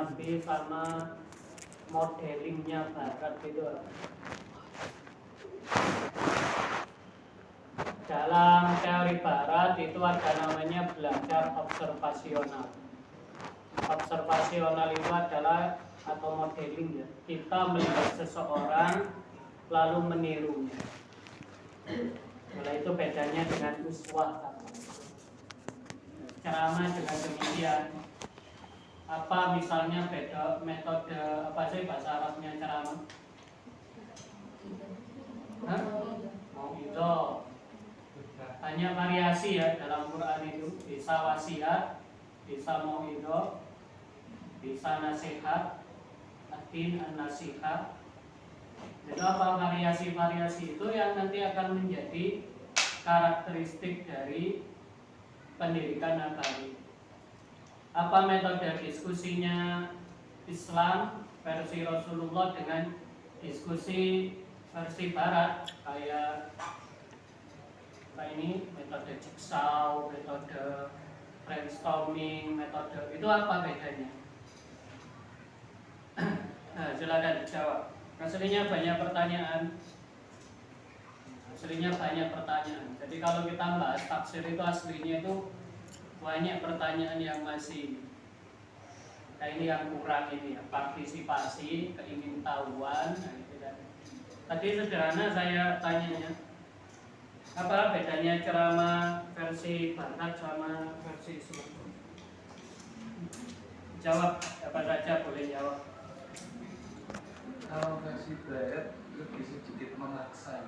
Nabi sama modelingnya Barat itu. Dalam teori Barat itu ada namanya belajar observasional. Observasional itu adalah atau modeling ya. Kita melihat seseorang lalu menirunya. Nah, itu bedanya dengan uswah. Ceramah juga demikian. Apa misalnya beda metode apa sih bahasa Arabnya ceramah? Mau'idhah. Banyak variasi ya dalam Quran itu. Bisa wasiat, bisa mau'idhah, bisa nasihat, ad-din an-nasihat. Jadi apa variasi-variasi itu yang nanti akan menjadi karakteristik dari pendidikan agama. Apa metode diskusinya Islam versi Rasulullah dengan diskusi versi Barat kayak ini metode jigsaw, metode brainstorming, metode itu apa bedanya? Nah, silakan dijawab. Aslinya banyak pertanyaan. Jadi kalau kita bahas tafsir itu aslinya itu banyak pertanyaan yang masih ini yang kurang ini ya, partisipasi, keingintahuan. Nah, itu kan. Tadi sederhana saya tanya apa bedanya ceramah versi Barat sama versi Islam? Jawab apa saja boleh jawab. Kalau versi Barat lebih sedikit memaksa.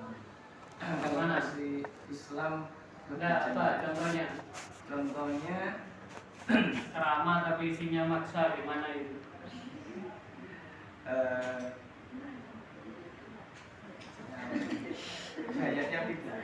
Kalau versi Islam enggak apa contohnya? Contohnya Ceramah tapi isinya maksa gimana itu? Kayaknya tidak.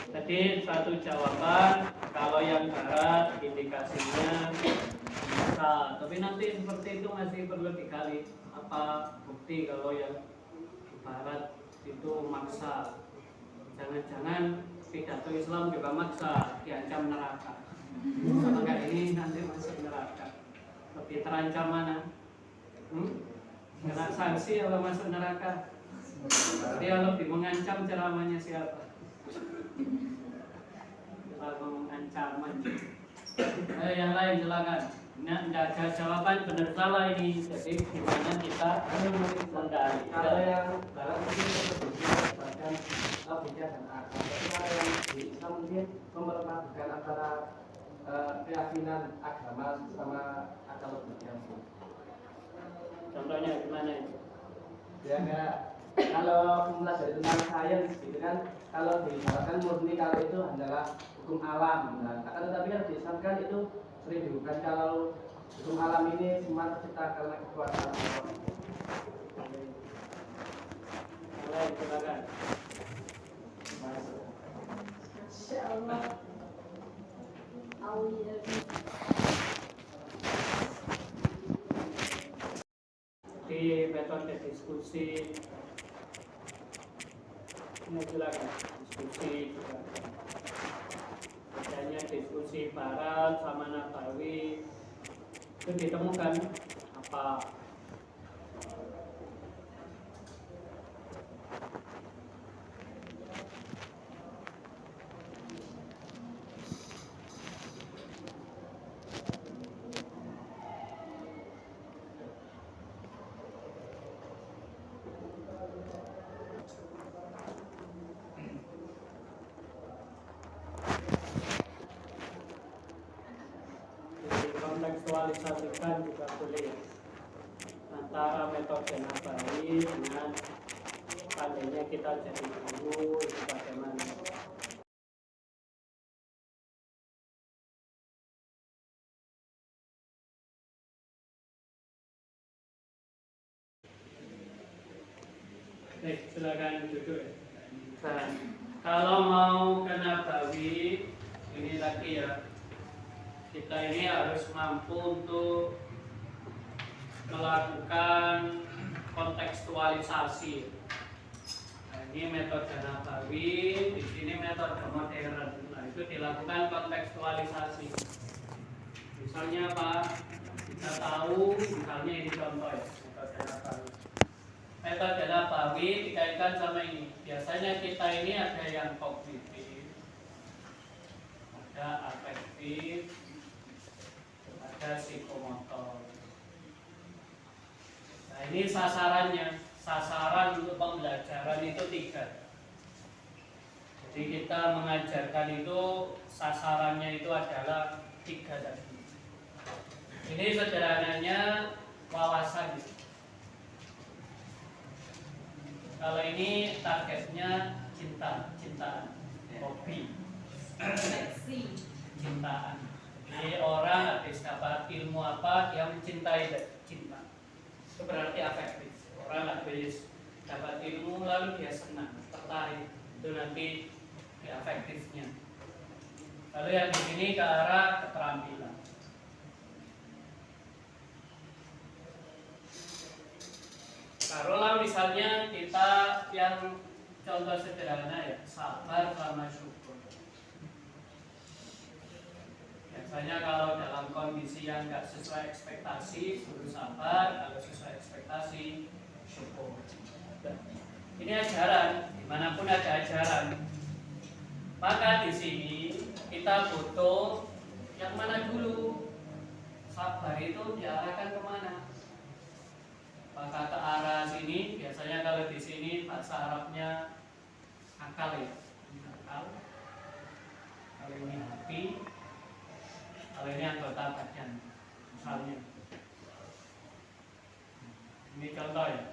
Jadi satu jawaban kalau yang Barat indikasinya bisa, tapi nanti seperti itu masih perlu digali apa bukti kalau yang Barat itu maksa. Jangan-jangan pidato Islam juga maksa, diancam neraka. Kalau enggak ini nanti masuk neraka. Lebih terancam mana? Kena sanksi atau masuk neraka? Dia lebih mengancam ceramahnya siapa? Kalau ancaman. Yang lain silakan. Nah, tidak ada jawaban benar salah ini. Jadi gimana kita menggali? Kalau yang Barat mungkin bahkan logika dan akal. Tapi kalau yang di Islam mungkin memperpadukan antara keyakinan agama sama akal logika. Contohnya gimana itu? Ya enggak. Kalau mempelajari tentang sains gitu kan, kalau diibaratkan murni kalau itu adalah hukum alam. Nah, akan tetapi kan di Islam kan itu sering dibuka kalau hukum alam ini semua tercipta karena kekuatan Allah. Lain silakan. Insyaallah. Di metode diskusi ini silakan diskusi juga. Adanya diskusi Barat sama Nabawi itu ditemukan apa? Kontekstualisasikan juga boleh antara metode Nabawi dengan seandainya kita jadi guru itu bagaimana? Silakan duduk. Nah, kalau mau ke Nabawi ini lagi ya, kita ini harus mampu untuk melakukan kontekstualisasi. Nah, ini metode nabawi, di sini metode modern. Nah, itu dilakukan kontekstualisasi. Misalnya apa? Kita tahu, misalnya ini contoh ya, metode nabawi. Metode nabawi dikaitkan sama ini. Biasanya kita ini ada yang kognitif, ada afektif, ada psikomotor. Nah, ini sasarannya. Sasaran untuk pembelajaran itu 3. Jadi kita mengajarkan itu sasarannya itu adalah 3 tadi. Ini sederhananya wawasan. Kalau ini targetnya cintaan, hobi, cintaan. Jadi orang habis dapat ilmu apa, dia mencintai cinta. Itu berarti afektif. Orang habis dapat ilmu lalu dia senang, tertarik. Itu nanti di afektifnya. Lalu yang di sini ke arah keterampilan. Taruhlah misalnya kita yang contoh sederhana ya, sabar sama syukur. Biasanya kalau dalam kondisi yang nggak sesuai ekspektasi, suruh sabar. Kalau sesuai ekspektasi, syukur. Ini ajaran, dimanapun ada ajaran. Maka di sini kita butuh yang mana dulu? Sabar itu diarahkan kemana? Apakah ke arah sini? Biasanya kalau di sini bahasa Arabnya akal ya, akal. Kalau ini hati, kalau ini anggota badan, misalnya. Ini contoh ya.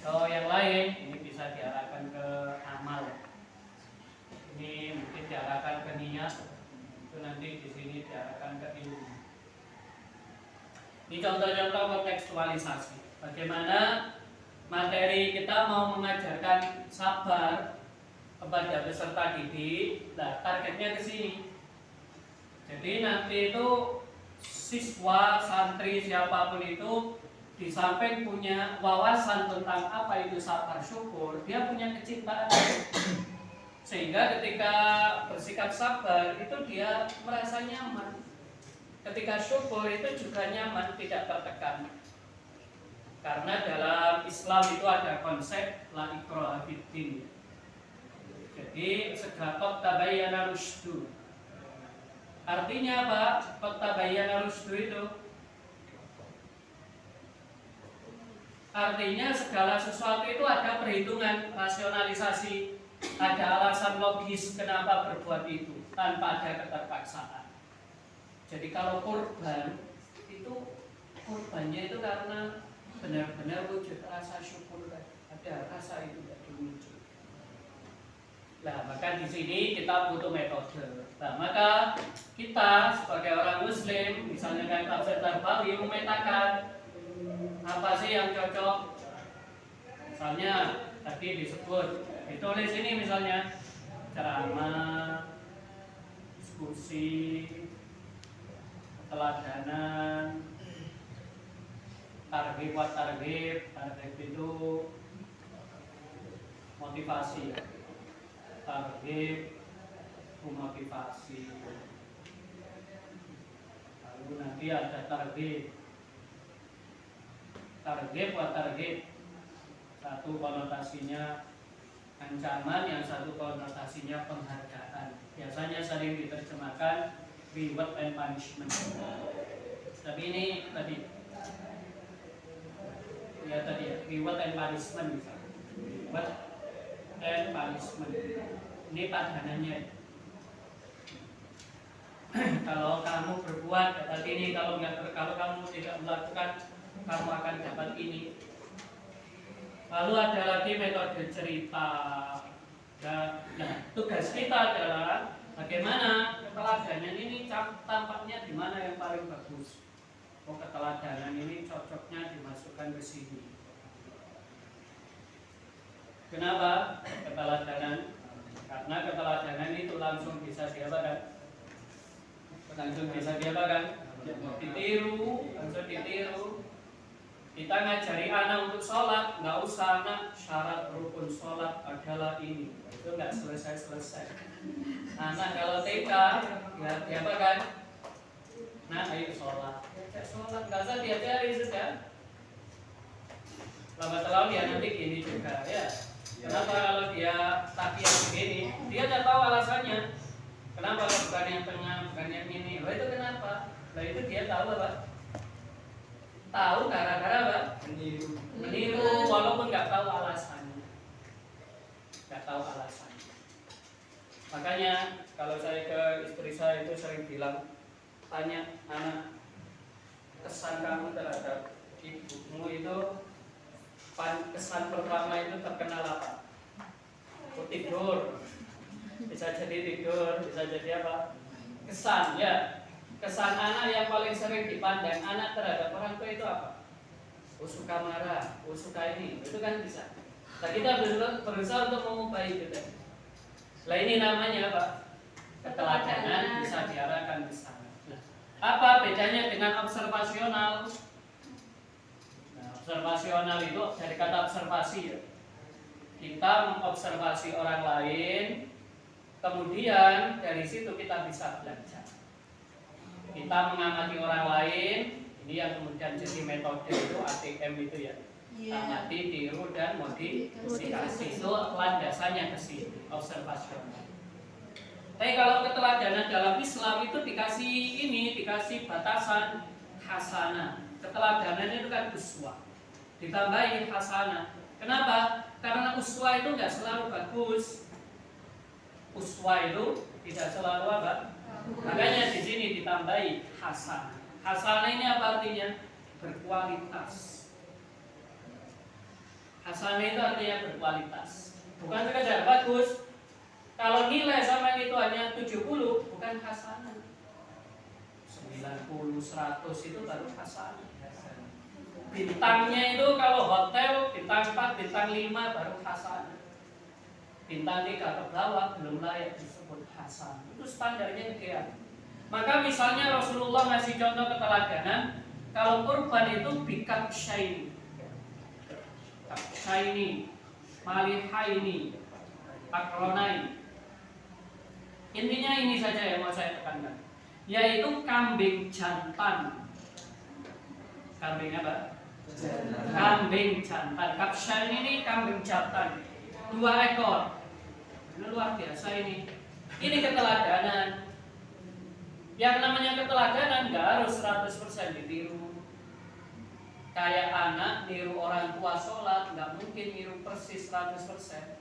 Kalau yang lain, ini bisa diarahkan ke amal. Ini mungkin diarahkan ke niat. Itu nanti di sini diarahkan ke ilmu. Ini contoh-contoh kontekstualisasi. Bagaimana materi kita mau mengajarkan sabar kepada peserta didik. Nah, targetnya ke sini. Jadi nanti itu siswa, santri, siapapun itu di samping punya wawasan tentang apa itu sabar syukur, dia punya kecintaan. Sehingga ketika bersikap sabar itu dia merasa nyaman. Ketika syukur itu juga nyaman, tidak tertekan. Karena dalam Islam itu ada konsep la ikraha fiddin. Jadi segala tabayyana rusydu. Artinya apa? Tabayyana rusydu itu artinya segala sesuatu itu ada perhitungan, rasionalisasi, ada alasan logis kenapa berbuat itu tanpa ada keterpaksaan. Jadi kalau kurban itu kurbannya itu karena benar-benar wujud rasa syukur, ada rasa itu dari wujud. Nah, maka di sini kita butuh metode. Nah, maka kita sebagai orang Muslim, misalnya kayak Pak Firdaus memetakan apa sih yang cocok. Misalnya tadi disebut, ditulis ini misalnya ceramah, diskusi, keteladanan, target buat target itu motivasi, target motivasi. Lalu nanti ada target buat target. Satu konotasinya ancaman, yang satu konotasinya penghargaan. Biasanya sering diterjemahkan reward and punishment. Tapi ini tadi ya reward and punishment misalnya. Reward and punishment. Ini padanannya. Kalau kamu berbuat dapat ini, kalau kamu tidak melakukan, kamu akan dapat ini. Lalu ada lagi metode cerita. Nah, tugas kita adalah bagaimana keteladanan ini tampaknya di mana yang paling bagus. Oh, keteladanan ini cocoknya dimasukkan ke sini. Kenapa keteladanan? Karena keteladanan itu langsung bisa diapakan? Langsung bisa diapakan? Ditiru, langsung ditiru. Kita ngajari anak untuk sholat, nggak usah anak syarat rukun sholat adalah ini. Itu nggak selesai-selesai. Anak kalau TK, ya apa kan? Nah, ayo sholat. Ya, sholat nggak usah diajari sudah. Lama-lama dia nanti gini juga ya. Kenapa kalau dia takian begini? Dia nggak tahu alasannya. Kenapa kalau bukan yang tengah, bukan yang ini? Itu kenapa? Nah itu dia tahu apa? Tahu gara-gara apa? Meniru walaupun nggak tahu alasannya. Nggak tahu alasannya. Makanya kalau saya ke istri saya itu sering bilang, tanya anak, kesan kamu terhadap ibumu itu, kesan pertama itu terkenal apa? Tidur. Bisa jadi tidur, bisa jadi apa? Kesan ya. Kesan anak yang paling sering dipandang anak terhadap orang tua itu apa? Oh suka marah, oh suka ini, itu kan bisa. Nah kita berusaha untuk mengubah itu. Nah ini namanya apa? Keteladanan bisa diarahkan di sana. Nah, apa bedanya dengan observasional? Nah, observasional itu dari kata observasi ya. Kita mengobservasi orang lain, kemudian dari situ kita bisa belajar. Kita mengamati orang lain, ini yang kemudian jadi metode itu ATM itu ya. Amati, tiru, dan modifikasi. Itu landasannya ke sini, observasional. Tapi kalau keteladanan dalam Islam itu dikasih batasan hasanah. Keteladanan itu kan uswah. Ditambahin hasanah. Kenapa? Karena uswah itu nggak selalu bagus. Uswah itu tidak selalu apa? Makanya di sini ditambahi hasanah. Hasanah ini apa artinya? Berkualitas. Hasanah itu artinya berkualitas. Bukan sekedar bagus. Kalau nilai sama itu hanya 70, bukan hasanah. 90, 100 itu baru hasanah. Bintangnya itu kalau hotel bintang 4, bintang 5 baru hasanah. Bintang 3 ke bawah belum layak disebut hasanah. Itu standarnya ideal. Maka misalnya Rasulullah ngasih contoh keteladanan, kalau kurban itu bikab syaini, malihaini, akronai. Intinya ini saja yang mau saya tekankan, yaitu kambing jantan. Kambing apa? Kambing jantan. Kapsyain ini kambing jantan, 2 ekor. Ini luar biasa ini. Ini keteladanan. Yang namanya keteladanan nggak harus 100% ditiru. Kayak anak niru orang tua sholat, nggak mungkin niru persis 100%.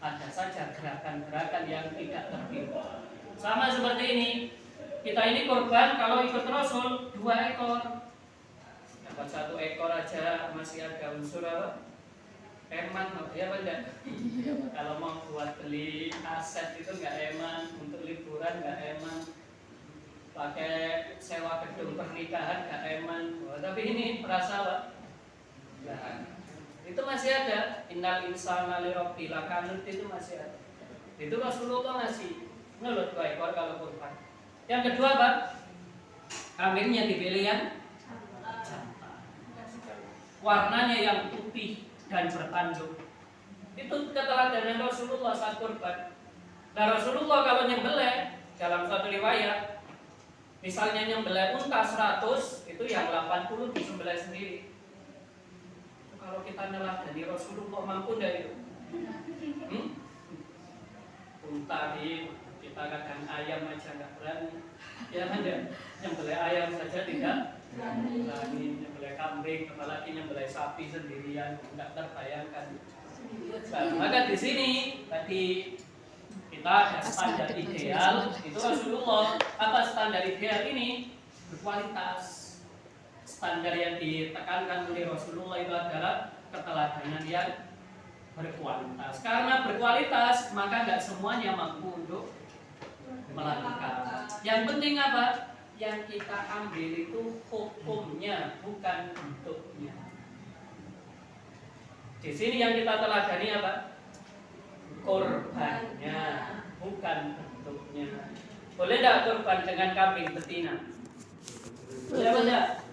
Ada saja gerakan-gerakan yang tidak tertiru. Sama seperti ini. Kita ini korban kalau ikut Rasul 2 ekor. Dapat 1 ekor aja masih ada unsur apa? Eman, ya benda. Kalau mau buat beli aset itu nggak eman, untuk liburan nggak eman, pakai sewa gedung pernikahan nggak eman. Tapi ini merasa apa? Nah, itu masih ada. Innal insana lirabbil lakanut itu masih ada. Itu Rasulullah ngasih ngelut 2 ekor kalau kurban. Yang kedua apa? Kambingnya dipilih yang jantan. Warnanya yang putih dan bertanduk. Itu keteladanan Rasulullah saat kurban. Nah Rasulullah kalau nyembelih dalam suatu riwayat, misalnya nyembelih unta 100, itu yang 80 disembelih sendiri. Kalau kita neladani Rasulullah mampu dari itu. Unta kita kadang ayam aja nggak berani. Ya ada nyembelih ayam saja tidak berani, nyembelih kambing, apalagi nyembelih sapi sendirian, nggak terbayangkan. Nah, maka di sini tadi kita ada standar ideal, itu Rasulullah. Apa standar ideal ini? Berkualitas. Standar yang ditekankan oleh Rasulullah itu adalah keteladanan yang berkualitas. Karena berkualitas, maka nggak semuanya mampu untuk melakukan. Yang penting apa? Yang kita ambil itu hukumnya, bukan bentuknya. Di sini yang kita teladani apa? Korbannya, bukan bentuknya. Boleh tidak korban dengan kambing betina? Boleh tidak?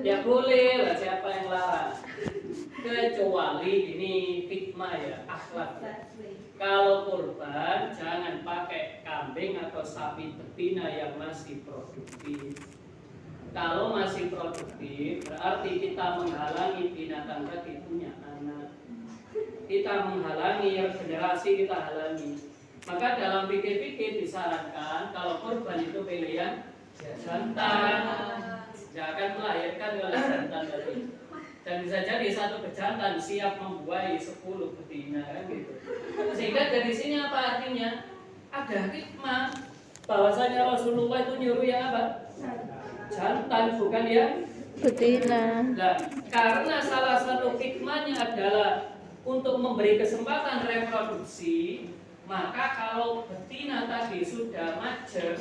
Ya boleh lah, siapa yang larang. Kecuali ini hikmah ya, akhlak. Kalau kurban jangan pakai kambing atau sapi betina yang masih produktif. Kalau masih produktif berarti kita menghalangi binatang tadi punya anak. Kita menghalangi regenerasi, kita halangi. Maka dalam fikih-fikih disarankan kalau kurban itu pilihan jantan, jangan melahirkan oleh jantan tadi. Dan bisa jadi satu bejantan siap membuahi 10 betina kan gitu. Sehingga dari sini apa artinya? Ada hikmah bahwasanya Rasulullah itu nyuruh yang apa? Jantan, bukan yang betina. Nah, karena salah satu hikmahnya adalah untuk memberi kesempatan reproduksi, maka kalau betina tadi sudah majeur,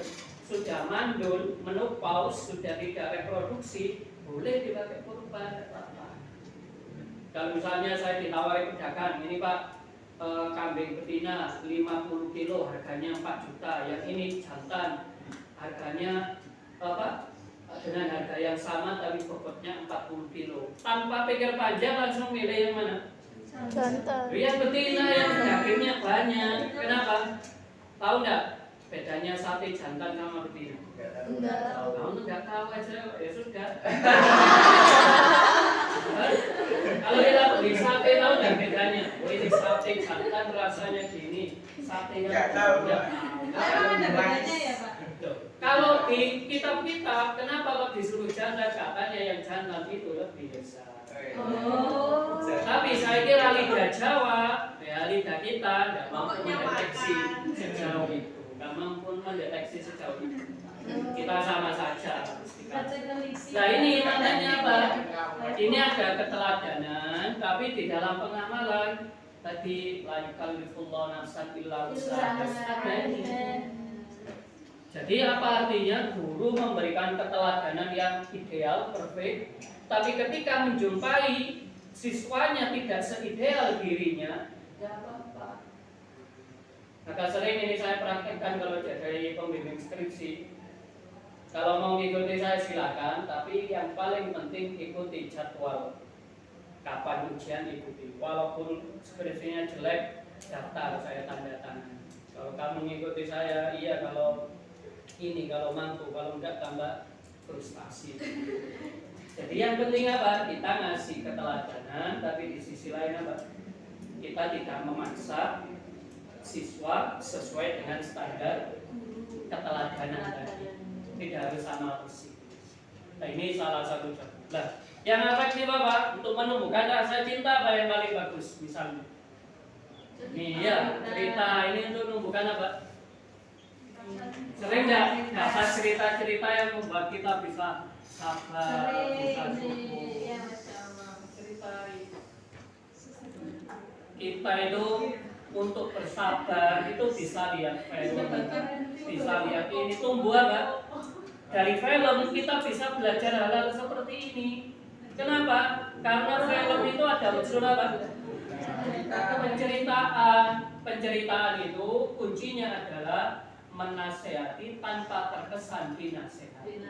sudah mandul, menopause, sudah tidak reproduksi, boleh dipakai kurban. Kalau misalnya saya ditawari pedagang, ini Pak, kambing betina 50 kilo harganya 4 juta, yang ini jantan harganya apa? Dengan harga yang sama tapi bobotnya 40 kilo. Tanpa pikir panjang langsung milih yang mana? Jantan. Yang betina yang dagingnya banyak. Kenapa? Tahu enggak bedanya sate jantan sama betina? Enggak. Kamu enggak tahu aja, ya sudah. Kalau kita beli sate tahu enggak bedanya? Oh ini sate jantan rasanya gini, sate yang Enggak tahu. Ada bedanya ya Pak? Kalau di kitab-kitab, kenapa kalau disuruh jantan katanya yang jantan itu lebih besar? Oh. Tapi saya kira lidah Jawa, ya lidah kita nggak mampu Pokoknya mendeteksi makan. sejauh itu, nggak mampu mendeteksi sejauh itu. Kita sama saja. Nah ini maknanya apa? Ini ada keteladanan, tapi di dalam pengamalan tadi la yukallifullahu nafsan illa wus'aha. Ada ini. Jadi apa artinya guru memberikan keteladanan yang ideal, perfect, tapi ketika menjumpai siswanya tidak seideal dirinya, ya apa-apa. Maka sering ini saya praktekkan kalau jadi pembimbing skripsi. Kalau mau mengikuti saya silakan, tapi yang paling penting ikuti jadwal. Kapan ujian ikuti. Walaupun skripsinya jelek, daftar saya tanda tangan. Kalau kamu mengikuti saya, iya kalau ini kalau mampu, kalau enggak tambah frustasi. Jadi yang penting apa? Kita ngasih keteladanan, tapi di sisi lain apa? Kita tidak memaksa siswa sesuai dengan standar keteladanan tadi. Tidak harus sama persis. Nah ini salah satu contoh. Nah, yang efektif apa? Untuk menumbuhkan rasa cinta apa yang paling bagus misalnya? Nih ya, cerita ini untuk menumbuhkan apa? Sering nggak dapat cerita-cerita yang membuat kita bisa sabar, bisa syukur. Ya, Masya Allah. Cerita kita itu untuk bersabar itu bisa lihat film, bisa lihat ini tumbuh apa? Dari film kita bisa belajar hal-hal seperti ini. Kenapa? Karena film itu ada unsur apa? Penceritaan. Penceritaan itu kuncinya adalah menasehati tanpa terkesan dinasehati.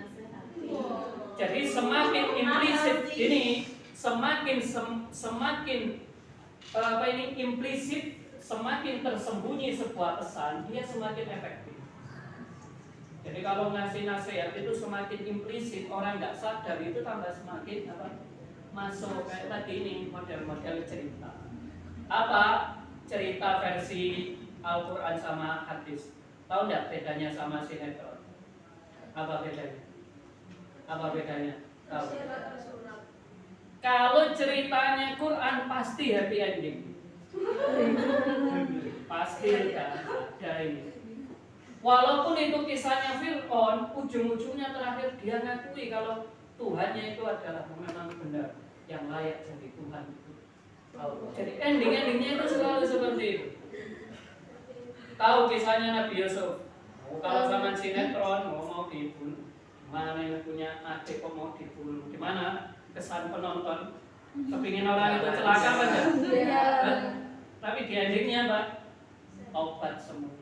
Jadi semakin implisit ini, semakin apa ini implisit, semakin tersembunyi sebuah pesan, dia semakin efektif. Jadi kalau ngasih nasihat itu semakin implisit, orang nggak sadar itu tambah semakin apa? Masuk kayak tadi ini model-model cerita. Apa cerita versi Al-Quran sama hadis? Tahu nggak bedanya sama sinetron? Apa bedanya? Apa bedanya? Tahu? Kalau ceritanya Quran pasti happy ending. Pasti kan ada ini. Walaupun itu kisahnya Fir'aun, ujung-ujungnya terakhir dia ngakui kalau Tuhannya itu adalah memang benar yang layak jadi Tuhan itu. Jadi ending-endingnya itu selalu seperti itu. Tahu kisahnya Nabi Yusuf? Kalau zaman sinetron mau dibunuh, mana yang punya adik kok mau dibunuh? Gimana kesan penonton? Kepingin orang itu celaka apa enggak? Tapi di endingnya Pak, taubat semua.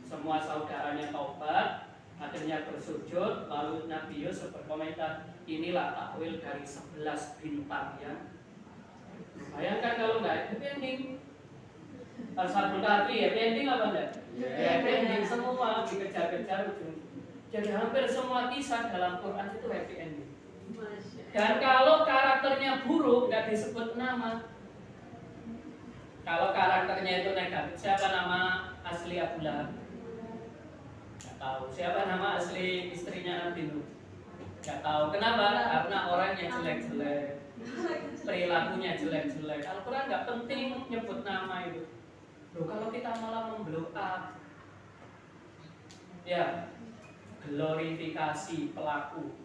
Semua saudaranya taubat, akhirnya bersujud, lalu Nabi Yusuf berkomentar, inilah takwil dari 11 bintang ya. Bayangkan kalau nggak happy ending. Al-Sabul Kahfi happy ending apa enggak? Happy ending semua, dikejar-kejar ujung. Jadi hampir semua kisah dalam Quran itu happy ending. Dan kalau karakternya buruk nggak disebut nama. Kalau karakternya itu negatif, siapa nama asli Abu Lahab? Nggak tahu. Siapa nama asli istrinya Nabi Nuh? Nggak tahu. Kenapa? Karena orangnya jelek-jelek, perilakunya jelek-jelek. Al-Quran nggak penting nyebut nama itu. Loh, kalau kita malah memblow up, ya, glorifikasi pelaku.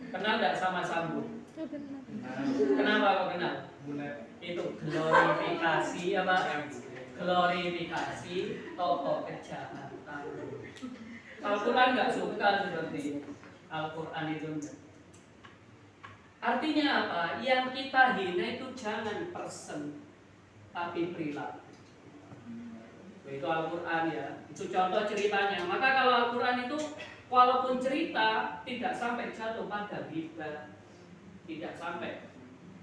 Kenal nggak sama Sambo? Kenapa kok kenal? Itu glorifikasi apa? Glorifikasi tokoh kejahatan. Al-Quran nggak suka seperti itu. Al-Quran itu enggak. Artinya apa? Yang kita hina itu jangan person, tapi perilaku. Itu Al-Quran ya. Itu contoh ceritanya. Maka kalau Al-Quran itu walaupun cerita tidak sampai jatuh pada ghibah, tidak sampai.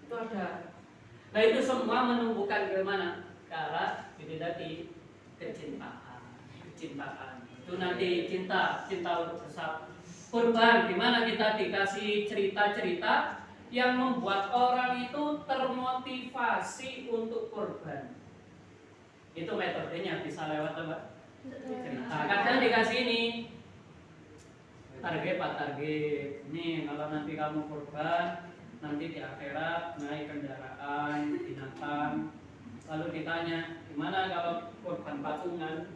Itu ada. Nah itu semua menumbuhkan bagaimana? Cara itu tadi kecintaan. Itu nanti cinta untuk bersama. Kurban, dimana kita dikasih cerita-cerita yang membuat orang itu termotivasi untuk kurban. Itu metodenya bisa lewat apa? Cerita. Kadang dikasih ini target. Ini kalau nanti kamu kurban, nanti di akhirat naik kendaraan binatang. Lalu ditanya, gimana kalau kurban patungan?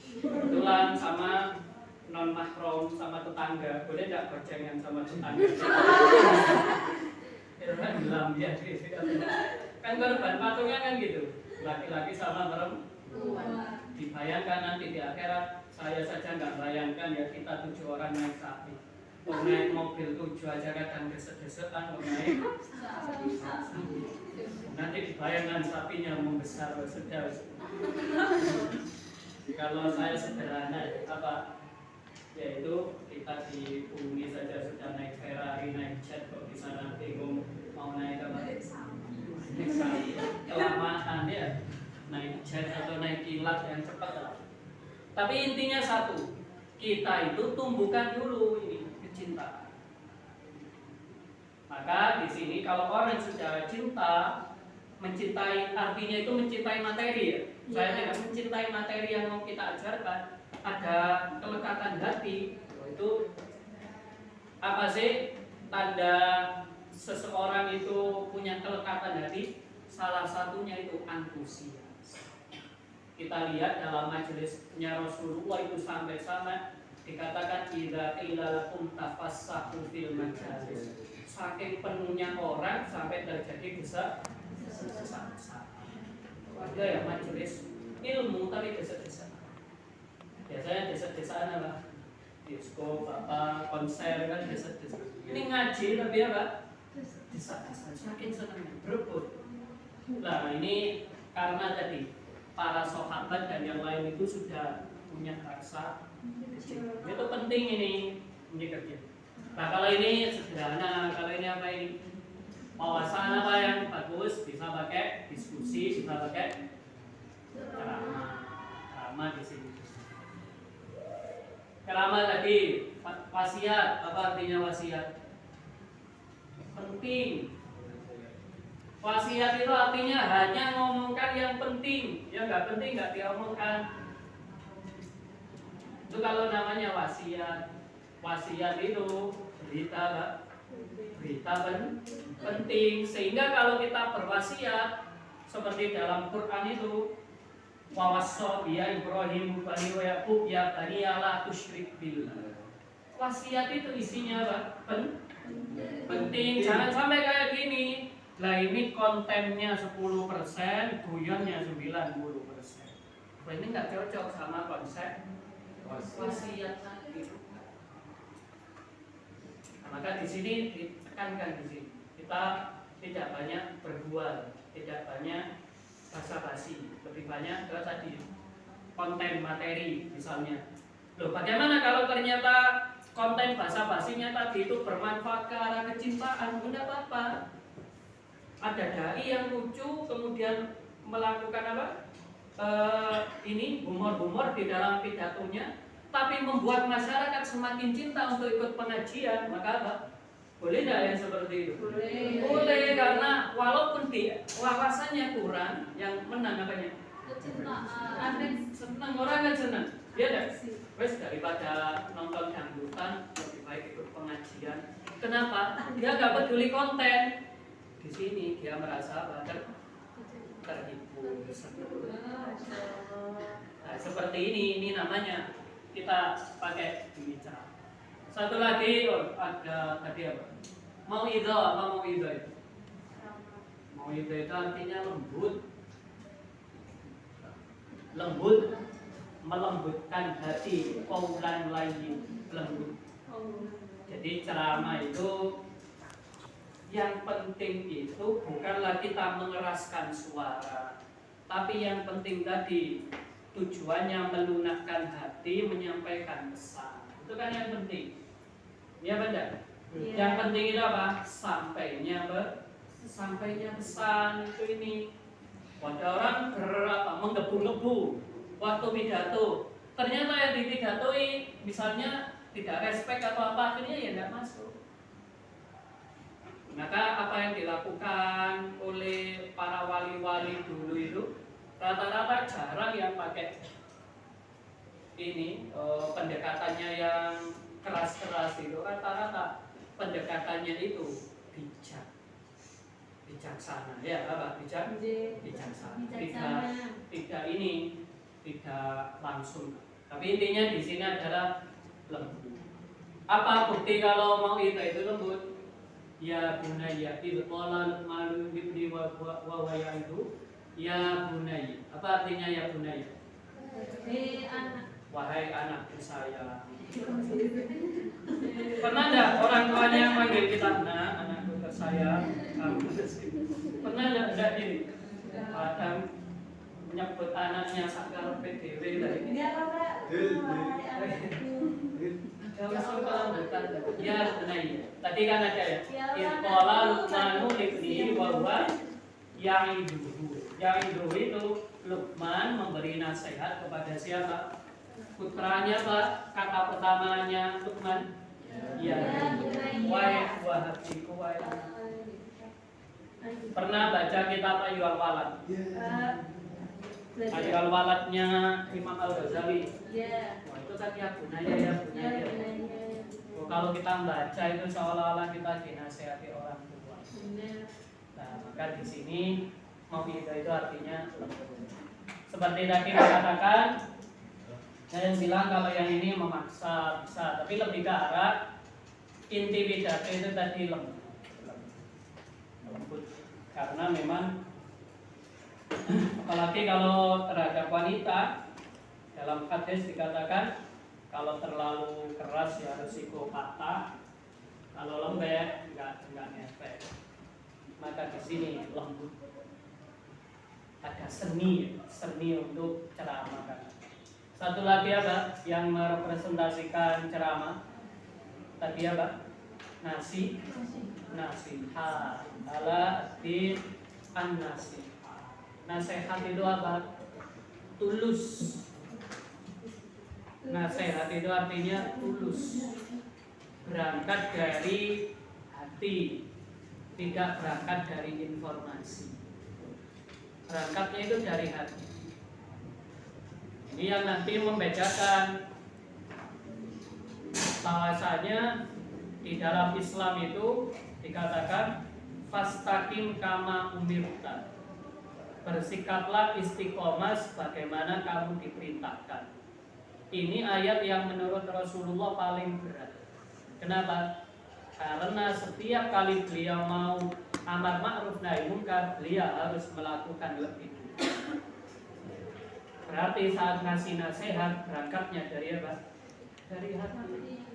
Kebetulan sama non mahram sama tetangga, boleh tidak bercengan sama tetangga? Itu kan gelam ya, kan kurban patungan kan gitu, laki-laki sama perempuan. Dibayangkan nanti di akhirat, saya saja nggak bayangkan ya kita 7 orang naik sapi. Mau naik mobil 7 aja kadang desek-desekan, mau naik nanti dibayangkan sapinya membesar sudah. Kalau saya sederhana apa? Yaitu kita di bumi saja sudah naik Ferrari, naik jet, kok bisa nanti mau naik apa? Naik sapi. Kelamaan ya, naik jet atau naik kilat yang cepat lah. Tapi intinya satu, kita itu tumbuhkan dulu ini kecintaan. Maka di sini kalau orang secara cinta mencintai, artinya itu mencintai materi ya. Saya tidak mencintai materi yang mau kita ajarkan. Ada kelekatan hati. Itu apa sih tanda seseorang itu punya kelekatan hati? Salah satunya itu antusias. Kita lihat dalam majelisnya Rasulullah itu sampai sama dikatakan idza qila lakum tafassahu fil majalis. Saking penuhnya orang sampai terjadi desak-desakan. Ada ya majelis ilmu tapi desak-desakan. Biasanya desak-desakan apa? Disko, apa, konser kan desak-desakan. Ini ngaji tapi apa? Desak-desakan. Saking senangnya berebut. Nah ini karena tadi para sahabat dan yang lain itu sudah punya rasa kecil. Itu penting ini kerja. Nah kalau ini sederhana, kalau ini apa ini? Wawasan apa yang bagus, bisa pakai diskusi, bisa pakai ceramah di sini. Ceramah tadi, wasiat, apa artinya wasiat? Penting. Wasiat itu artinya hanya ngomongkan yang penting, yang nggak penting nggak diomongkan. Itu kalau namanya wasiat. Wasiat itu berita penting, sehingga kalau kita berwasiat seperti dalam Quran itu wawassa biya Ibrahim bani wa Yaqub ya bani la tusyrik billah. Wasiat itu isinya apa? Penting, jangan sampai kayak gini. Lah ini kontennya 10%, guyonnya 90%. Wah ini nggak cocok sama konsep wasiat tadi. Maka di sini ditekankan di sini kita tidak banyak berbual, tidak banyak basa-basi, lebih banyak ke tadi konten materi misalnya. Loh bagaimana kalau ternyata konten basa-basinya tadi itu bermanfaat ke arah kecintaan, tidak apa-apa. Ada dai yang lucu kemudian melakukan apa? Ini humor-humor di dalam pidatonya, tapi membuat masyarakat semakin cinta untuk ikut pengajian, maka apa? Boleh tidak yang seperti itu? Boleh, karena walaupun wawasannya kurang, yang menang apanya? Kecintaan. Senang, orang kan senang. Dia ada. Wes daripada nonton dangdutan lebih baik ikut pengajian. Kenapa? Dia nggak peduli konten. Di sini dia merasa apa? Terhibur, senang. Nah, seperti ini namanya kita pakai bicara. Satu lagi ada tadi apa? Mau itu apa mau itu? Mau itu artinya lembut, melembutkan hati, qaulan layyin, lembut. Jadi ceramah itu yang penting itu bukanlah kita mengeraskan suara, tapi yang penting tadi tujuannya melunakkan hati, menyampaikan pesan. Itu kan yang penting. Ya benar. Iya. Yang penting itu apa? Sampainya pesan itu ini. Ada orang menggebu-gebu waktu pidato. Ternyata yang dipidatoin misalnya tidak respect atau apa, akhirnya ya tidak masuk. Maka apa yang dilakukan oleh para wali-wali dulu itu rata-rata jarang yang pakai ini pendekatannya yang keras-keras itu, rata-rata pendekatannya itu bijaksana ya apa bijaksana, tidak langsung, tapi intinya di sini adalah lembut. Apa bukti kalau mau itu lembut? Ya bunayya idh qala Luqman libni wa itu ya bunayya. Apa artinya ya bunayya? Wahai anakku sayang. Pernah enggak orang tuanya manggil kita anakku tersayang? Pernah enggak ini? Kadang menyebut anaknya sakar PDW tadi. Ya bunayya. Tadi kan ada ya. Qala Luqmanu libnihi wa huwa ya'iduhu. Ya'iduhu itu Luqman memberi nasihat kepada siapa? Putranya Pak. Kata pertamanya Luqman. Ya. Wahabjiku wa. Pernah baca kitab Ayyuhal Walad? Ayyuhal Waladnya Imam Al-Ghazali. Wah, itu tadi ya bunayya. Kalau kita membaca itu seolah-olah kita dinasihati orang tua. Nah, maka di sini mau itu artinya seperti tadi dikatakan, saya bilang kalau yang ini memaksa bisa, tapi lebih ke arah inti pidato itu tadi lembut. Karena memang apalagi kalau terhadap wanita dalam hadis dikatakan kalau terlalu keras ya risiko patah, kalau lembek enggak ngefek. Maka di sini lembut. Ada seni untuk ceramah kan. Satu lagi apa yang merepresentasikan ceramah? Tadi apa? Nasihat ala din an-nasihat. Nasihat itu apa? Tulus. Nasihat itu artinya tulus, berangkat dari hati, tidak berangkat dari informasi. Berangkatnya itu dari hati. Ini yang nanti membedakan bahwasanya di dalam Islam itu dikatakan fastaqim kama umirta. Bersikaplah istiqomah sebagaimana kamu diperintahkan. Ini ayat yang menurut Rasulullah paling berat. Kenapa? Karena setiap kali beliau mau amar ma'ruf nahi munkar, beliau harus melakukan lebih dulu. Berarti saat ngasih nasihat berangkatnya dari apa? Dari hati.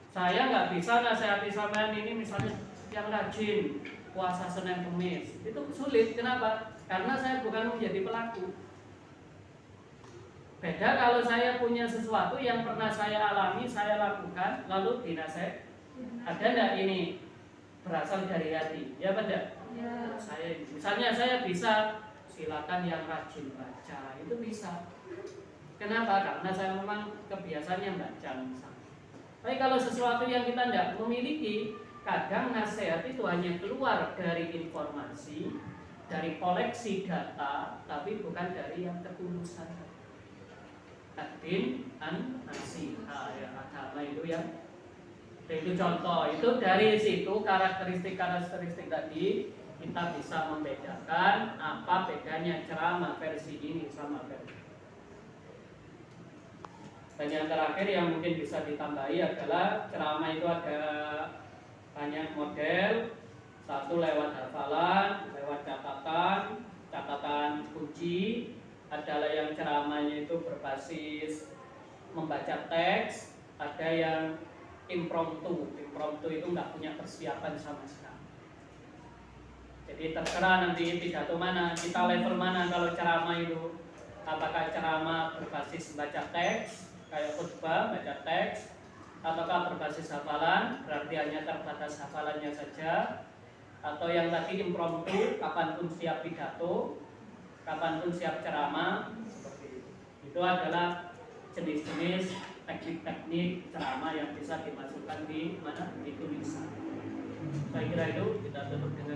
Saya nggak bisa nasihati sampean ini misalnya yang rajin puasa Senin Kamis. Itu sulit. Kenapa? Karena saya bukan menjadi pelaku. Beda kalau saya punya sesuatu yang pernah saya alami, saya lakukan, lalu dinasihat. Ada enggak ini berasal dari hati? Ya pada Ya. misalnya saya bisa, silakan yang rajin baca, itu bisa. Kenapa? Karena saya memang kebiasaannya baca misalnya. Tapi kalau sesuatu yang kita tidak memiliki, kadang nasihat itu hanya keluar dari informasi, dari koleksi data, tapi bukan dari yang ketulusan. Ad-din an-nasiha, ya agama itu yang itu contoh. Itu dari situ karakteristik tadi kita bisa membedakan apa bedanya ceramah versi ini sama versi. Dan yang terakhir yang mungkin bisa ditambahi adalah ceramah itu ada banyak model. Satu lewat hafalan, lewat catatan kunci. Adalah yang ceramahnya itu berbasis membaca teks. Ada yang impromptu itu nggak punya persiapan sama sekali. Jadi terserah nanti pidato mana, kita level mana kalau ceramah itu. Apakah ceramah berbasis baca teks, kayak khutbah, baca teks, ataukah berbasis hafalan, berarti hanya terbatas hafalannya saja, atau yang tadi impromptu, kapanpun siap pidato, kapanpun siap ceramah, seperti itu. Itu adalah jenis-jenis teknik-teknik ceramah yang bisa dimasukkan di mana? Di tulisan. Saya kira itu kita tutup dengan